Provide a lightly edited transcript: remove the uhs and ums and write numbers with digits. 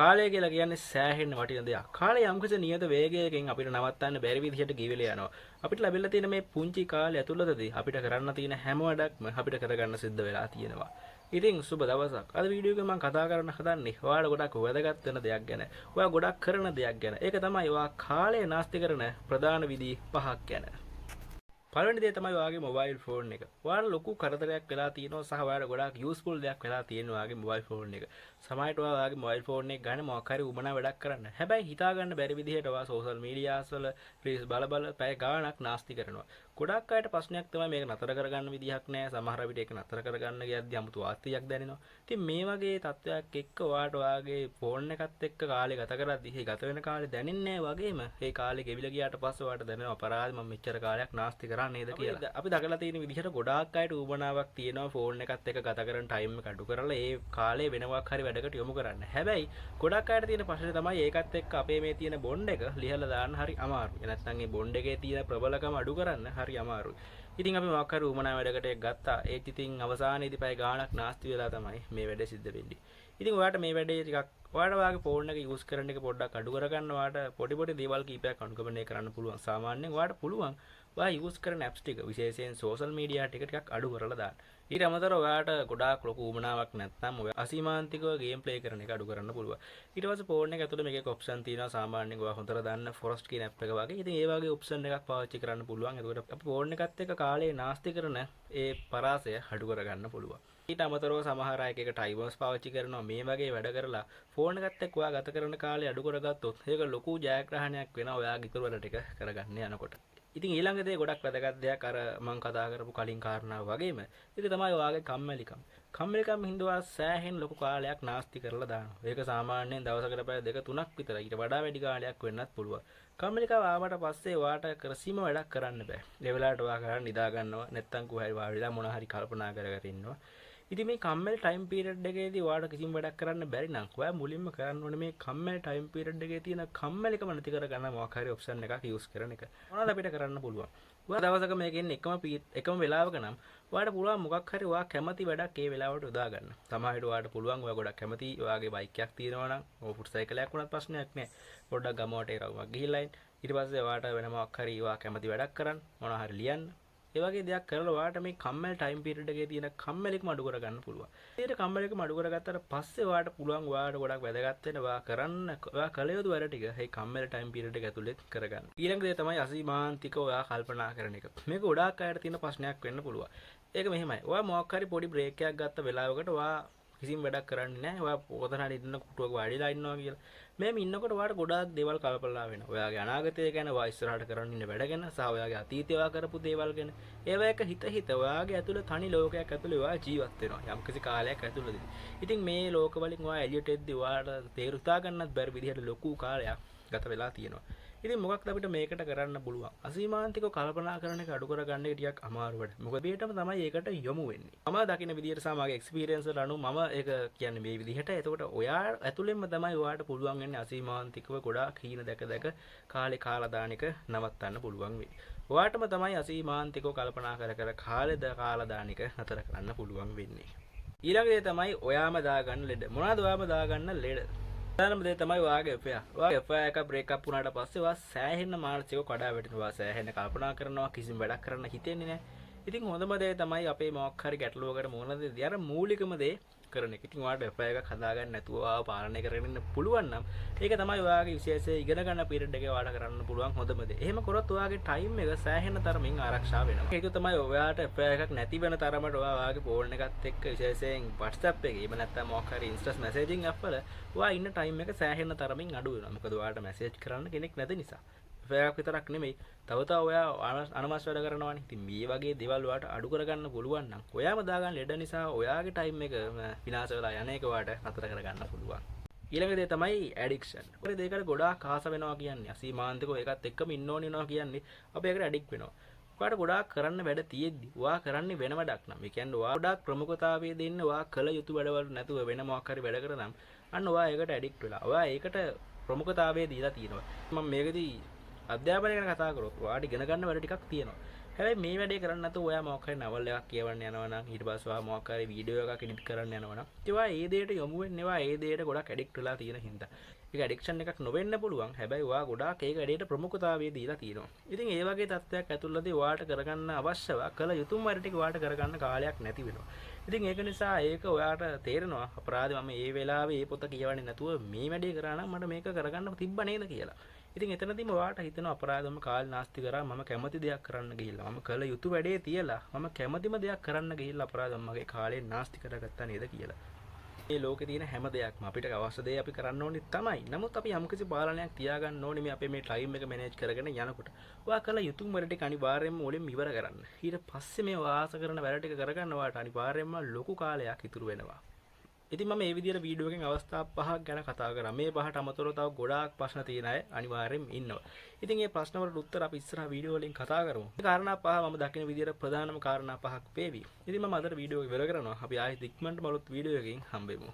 කාලය කියලා කියන්නේ සෑහෙන වටින දෙයක්. කාලය යම්කිසි නියත වේගයකින් අපිට නවත්තන්න බැරි විදිහට ගිවිලා යනවා. අපිට ලැබිලා තියෙන මේ පුංචි කාලය ඇතුළතදී අපිට කරන්න තියෙන හැම වැඩක්ම අපිට කරගන්න සිද්ධ වෙලා තියෙනවා. ඉතින් සුබ දවසක්. අද වීඩියෝ එකේ මම කතා කරන්න හදන්නේ ඔයාලා ගොඩක් වැදගත් වෙන දෙයක් ගැන. ඔයා ගොඩක් කරන දෙයක් ගැන. ඒක තමයි ඔයා කාලය නාස්ති කරන ප්‍රධාන විදි 5ක් ගැන. පළවෙනි දේ තමයි ඔයාගේ මොබයිල් ෆෝන් එක. ඔයාලා ලොකු කරදරයක් වෙලා තියෙනවා සහ ඔයාලා ගොඩාක් යූස්ෆුල් දෙයක් වෙලා තියෙනවා ඔයාගේ මොබයිල් ෆෝන් එක. සමහරට ඔයාගේ මොබයිල් ෆෝන් එක ගන්න මොකක් හරි උමනා වැඩක් කරන්න. හැබැයි හිතා ගන්න බැරි විදිහට ඔයා සෝෂල් මීඩියාස් වල රීල්ස් බල පැය ගාණක් නාස්ති කරනවා. ගොඩක් අයට ප්‍රශ්නයක් තමයි මේක නතර කරගන්න විදිහක් නැහැ. සමහර විට ඒක නතර කරගන්න ගියද්දී 아무තු ආත්තියක් දැනෙනවා. ඉතින් මේ වගේ තත්ත්වයක් එක්ක ඔයාට ඔයාගේ ෆෝන් එකත් එක්ක කාලේ ගත කරද්දී ඒ ගත වෙන කාලේ දැනෙන්නේ නැහැ වගේම ඒ කාලේ ගෙවිලා ගියාට පස්සේ ඔයාට දැනෙනවා අපරාධ මම මෙච්චර කාලයක් නාස්ති කරා නේද කියලා. අපි දකලා තියෙන විදිහට ගොඩාක් අයට උවමනාවක් තියෙනවා ෆෝන් එකත් එක්ක ගත කරන ටයිම් එක අඩු කරලා ඒ කාලේ වෙනවක් හරි වැඩකට යොමු කරන්න. හැබැයි ගොඩක් අයට තියෙන ප්‍රශ්නේ තමයි ඒකත් එක්ක අපේ මේ තියෙන බොන්ඩ් එක ලිහලා දාන්න හරි අමාරුයි. නැත්නම් මේ බොන්ඩ් එකේ තියෙන ප්‍රබලකම අඩු කරන්න හරි අමාරුයි. ඉතින් අපි මොකක් හරි උමනා වැඩකට ගත්තා. ඒත් ඉතින් අවසානයේදී පැය ගාණක් නාස්ති වෙලා තමයි මේ වැඩේ සිද්ධ වෙන්නේ. ඉතින් ඔයාට මේ වැඩේ ටිකක් ඔයාට ඔයාගේ ෆෝන් එක යූස් කරන එක පොඩ්ඩක් අඩු කරගන්න ඔයාට පොඩි දේවල් කීපයක් අනුගමනය කරන්න පුළුවන්. සාමාන්‍යයෙන් ඔයාට පුළුවන් ඔයා යූස් කරන ඇප්ස් ටික විශේෂයෙන් සෝෂල් මීඩියා ටික අඩු කරලා දාන්න. ඊට අමතරව ඔයාට ගොඩාක් ලොකු උමනාවක් නැත්නම් ඔය අසීමාන්තිකව ගේම් ප්ලේ කරන එක අඩු කරන්න පුළුවන්. ඊට පස්සේ ෆෝන් එක ඇතුලේ මේකේ ඔප්ෂන් තියෙනවා සාමාන්‍යයෙන් ඔයා හොඳට දන්න ෆොරස්ට් කියන ඇප් එක වගේ. ඉතින් ඒ වගේ ඔප්ෂන් එකක් පාවිච්චි කරන්න පුළුවන්. එතකොට අපි ෆෝන් එකත් එක්ක කාලේ නාස්ති කරන ඒ පරාසය අඩු කරගන්න පුළුවන්. ඊට අමතරව සමහර අය එක ටයිමර්ස් පාවිච්චි කරනවා මේ වගේ වැඩ කරලා ෆෝන් එකත් එක්ක ඔයා ගත කරන කාලය අඩු කරගත්තොත් ඒක ලොකු ජයග්‍රහණයක් වෙනවා ඔයාගේ ඉතුරු වැඩ ටික කරගන්න යනකොට. ඉතින් ඊළඟ දේ ගොඩක් වැදගත් දෙයක් අර මම කතා කරපු කලින් කාරණාව වගේම ඒක තමයි ඔයාගේ කම්මැලිකම. කම්මැලිකම හින්දා සෑහෙන ලොකු කාලයක් නාස්ති කරලා දානවා. ඒක සාමාන්‍යයෙන් දවසකට පැය 2-3ක් විතර ඊට වඩා වැඩි කාලයක් වෙන්නත් පුළුවන්. කම්මැලිකම ආවට පස්සේ ඔයාට කිසිම වැඩක් කරන්න බෑ. ඒ වෙලාවට ඔයා කරන් නිදා ගන්නවා නැත්තම් කොහේ වාඩිලා මොන හරි කල්පනා කර කර ඉන්නවා. ඉතින් මේ කම්මැලි ටයිම් පීරියඩ් එකේදී ඔයාලට කිසිම වැඩක් කරන්න බැරි නම් ඔයා මුලින්ම කරන්න ඕනේ මේ කම්මැලි ටයිම් පීරියඩ් එකේ තියෙන කම්මැලිකම නැති කරගන්න මොකක් හරි ඔප්ෂන් එකක් යූස් කරන එක. මොනවද අපිට කරන්න පුළුවන්? ඔයා දවසක මේකෙන් එකම වෙලාවක නම් ඔයාට පුළුවන් මොකක් හරි ඔයා කැමති වැඩක් ඒ වෙලාවට යොදා ගන්න. සමහර විට ඔයාට පුළුවන් ඔයා ගොඩක් කැමති ඔයාගේ බයික් එකක් තියෙනවා නම් ඕ ෆුට් සයිකලයක් වුණත් ප්‍රශ්නයක් නෑ. පොඩ්ඩක් ගමවට ඒ රවුමක් ගිහිල්ලා ඊට පස්සේ ඔයාට වෙන මොකක් හරි ඔයා කැමති වැඩක් කරන්න මොනවා හරි ලියන්න. ඒ වගේ දෙයක් කරලා ඔයාට මේ කම්මැලි ටයිම් පීරියඩ් එකේ තියෙන කම්මැලිකම අඩු කරගන්න පුළුවන්. ඊට කම්මැලිකම අඩු කරගත්තට පස්සේ ඔයාට පුළුවන් ඔයාට ගොඩක් වැදගත් වෙන ඔයා කරන්න ඔයා කළ යුතු වැඩ ටික මේ කම්මැලි ටයිම් පීරියඩ් එක ඇතුළේ කරගන්න. ඊළඟ දේ තමයි අසීමාන්තිකව ඔයා කල්පනා කරන එක. මේක ගොඩාක් අයට තියෙන ප්‍රශ්නයක් වෙන්න පුළුවන්. ඒක මෙහෙමයි. ඔයා මොකක් හරි පොඩි බ්‍රේක් එකක් ගත්ත වෙලාවකට ඔයා කිසිම වැඩක් කරන්නේ නැහැ. ඔයා පොතන හරි ඉන්න කුටුවක වාඩිලා ඉන්නවා කියලා. මෙහෙම ඉන්නකොට ඔයාට ගොඩාක් දේවල් කල්පනා වෙනවා. ඔයාගේ අනාගතය ගැන, ඔයා ඉස්සරහට කරන්න ඉන්න වැඩ ගැන, සහ ඔයාගේ අතීතය ඔයා කරපු දේවල් ගැන. ඒවා එක හිත ඔයාගේ ඇතුළේ තනි ලෝකයක් ඇතුළේ ඔයා ජීවත් වෙනවා. යම්කිසි කාලයක් ඇතුළතදී. ඉතින් මේ ලෝක වලින් ඔයා එළියට එද්දී ඔයාට තේරුම් ගන්නත් බැරි විදිහට ලොකු කාලයක් ගත වෙලා තියෙනවා. ඉතින් මොකක්ද අපිට මේකට කරන්න පුළුවන්? අසීමාන්තිකව කල්පනා කරන එක අඩු කරගන්න එක ටිකක් අමාරු වැඩ. මොකද මේකටම තමයි ඒකට යොමු වෙන්නේ. මම දකින විදිහට සමහරගේ එක්ස්පීරියන්ස් වල අනුව මම ඒක කියන්නේ මේ විදිහට. එතකොට ඔයා ඇතුළෙන්ම තමයි ඔයාට පුළුවන් වෙන්නේ අසීමාන්තිකව ගොඩාක් හීන දැක කාලේ කාලා දාන එක නවත්තන්න පුළුවන් වෙන්නේ. ඔයාටම තමයි අසීමාන්තිකව කල්පනා කර කාලේ කාලා දාන එක නතර කරන්න පුළුවන් වෙන්නේ. ඊළඟ දේ තමයි ඔයාම දාගන්න ලෙඩ. මොනවද ඔයාම දාගන්න ලෙඩ? ප්‍රධානම දේ තමයි ඔයාගේ affair. ඔයාගේ affair එක break up වුණාට පස්සේ ඔයා සෑහෙන මානසිකව කඩා වැටෙනවා. සෑහෙන කල්පනා කරනවා කිසිම වැඩක් කරන්න හිතෙන්නේ නැහැ. ඉතින් හොඳම දේ තමයි අපේ මොකක් හරි ගැටලුවකට මුහුණ දෙද්දී අර මූලිකම දේ කරන එක. ඉතින් ඔයාට affair එකක් හදාගන්න නැතුව ඔයාව පාලනය කරගෙන ඉන්න පුළුවන් නම් ඒක තමයි ඔයාගේ විශේෂයෙන් ඉගෙන ගන්න පීරියඩ් එකේ ඔයාට කරන්න පුළුවන් හොඳම දේ. එහෙම කරොත් ඔයාගේ ටයිම් එක සෑහෙන තරමින් ආරක්ෂා වෙනවා. ඒක තමයි ඔයාට affair එකක් නැති වෙන තරමට ඔයාගේ ෆෝන් එකත් එක්ක විශේෂයෙන් WhatsApp එකේ එහෙම නැත්නම් මොකක් හරි instant messaging app වල ඔයා ඉන්න ටයිම් එක සෑහෙන තරමින් අඩු වෙනවා. මොකද ඔයාට මැසේජ් කරන්න කෙනෙක් නැති නිසා. affair විතරක් නෙමෙයි තව ඔයා අනවශ්‍ය වැඩ කරනවානේ. ඉතින් මේ වගේ දේවල් ඔයාට අඩු කරගන්න පුළුවන් නම් ඔයාම දාගන්න ලෙඩ නිසා ඔයාගේ ටයිම් එක විනාශ වෙලා යන එක ඔයාට නතර කරගන්න පුළුවන්. ඊළඟ දේ තමයි ඇඩික්ෂන්. ඔය දෙයකට ගොඩාක් ආස වෙනවා කියන්නේ අසීමාන්තිකව ඒකත් එක්කම ඉන්න ඕනේ වෙනවා කියන්නේ අපි ඒකට ඇඩික්ට් වෙනවා. ඔයාට ගොඩාක් කරන්න වැඩ තියෙද්දි ඔයා කරන්නේ වෙන වැඩක් නම් ඒ කියන්නේ ඔයා ගොඩාක් ප්‍රමුඛතාවය දෙන්න ඔයා කළ යුතු වැඩවල නැතුව වෙන මොකක් හරි වැඩ කරනම් අන්න ඔයා ඒකට ඇඩික්ට් වෙලා. ඔයා ඒකට ප්‍රමුඛතාවය දීලා තියෙනවා. මම මේකදී අධ්‍යාපනය ගැන කතා කරොත් ඔයාට ඉගෙන ගන්න වැඩ ටිකක් තියෙනවා. හැබැයි මේ වැඩේ කරන්න නැතුව ඔයා මොකක් හරි නවල් එකක් කියවන්න යනවා නම් ඊට පස්සේ ඔයා මොකක් හරි වීඩියෝ එකක් එඩිට් කරන්න යනවා නම් ඒවා ඒ දෙයට යොමු වෙන්න ඒවා ඒ දෙයට ගොඩක් ඇඩික්ට් වෙලා තියෙන හින්දා ඒක ඇඩික්ෂන් එකක් නොවෙන්න පුළුවන් හැබැයි ඔයා ගොඩාක් ඒක වැඩේට ප්‍රමුඛතාවය දීලා තියෙනවා ඉතින් ඒ වගේ තත්ත්වයක් ඇතුළතදී ඔයාට කරගන්න අවශ්‍යව කළ යුතුම වැඩ ටික ඔයාට කරගන්න කාලයක් නැති වෙනවා ඉතින් ඒක නිසා ඒක ඔයාට තේරෙනවා අපරාධ මම මේ වෙලාවේ මේ පොත කියවන්නේ නැතුව මේ වැඩේ කරා නම් මට මේක කරගන්න තිබ්බ නේද කියලා ඉතින් එතනදීම ඔයාට හිතෙනවා අපරාධම කාල නාස්ති කරා මම කැමති දෙයක් කරන්න ගිහිල්ලා මම කළ යුතු වැඩේ තියලා මම කැමතිම දෙයක් කරන්න ගිහිල්ලා අපරාධම මගේ කාලේ නාස්ති කරගත්තා නේද කියලා. මේ ලෝකේ තියෙන හැම දෙයක්ම අපිට අවශ්‍ය දේ අපි කරන්න ඕනේ තමයි. නමුත් අපි යම්කිසි පාලනයක් තියාගන්න ඕනේ මේ අපේ මේ ටයිම් එක මැනේජ් කරගෙන යනකොට. ඔයා කළ යුතුම වැඩ ටික අනිවාර්යයෙන්ම මුලින්ම ඉවර කරන්න. ඊට පස්සේ මේ වාස කරන වැඩ ටික කරගන්න ඔයාට අනිවාර්යයෙන්ම ලොකු කාලයක් ඉතුරු වෙනවා. ඉතින් මම මේ විදිහට වීඩියෝ එකෙන් අවස්ථා පහක් ගැන කතා කරා. මේ පහට අමතරව තව ගොඩාක් ප්‍රශ්න තියෙන අය අනිවාර්යෙන් ඉන්නවා. ඉතින් මේ ප්‍රශ්න වලට උත්තර අපි ඉස්සරහ වීඩියෝ වලින් කතා කරමු. මේ කාරණා පහ මම දකින විදිහට ප්‍රධානම කාරණා පහක් වේවි. ඉතින් මම අද වීඩියෝ එක ඉවර කරනවා. අපි ආයෙත් ඉක්මනට බලුත් වීඩියෝ එකකින් හම්බෙමු.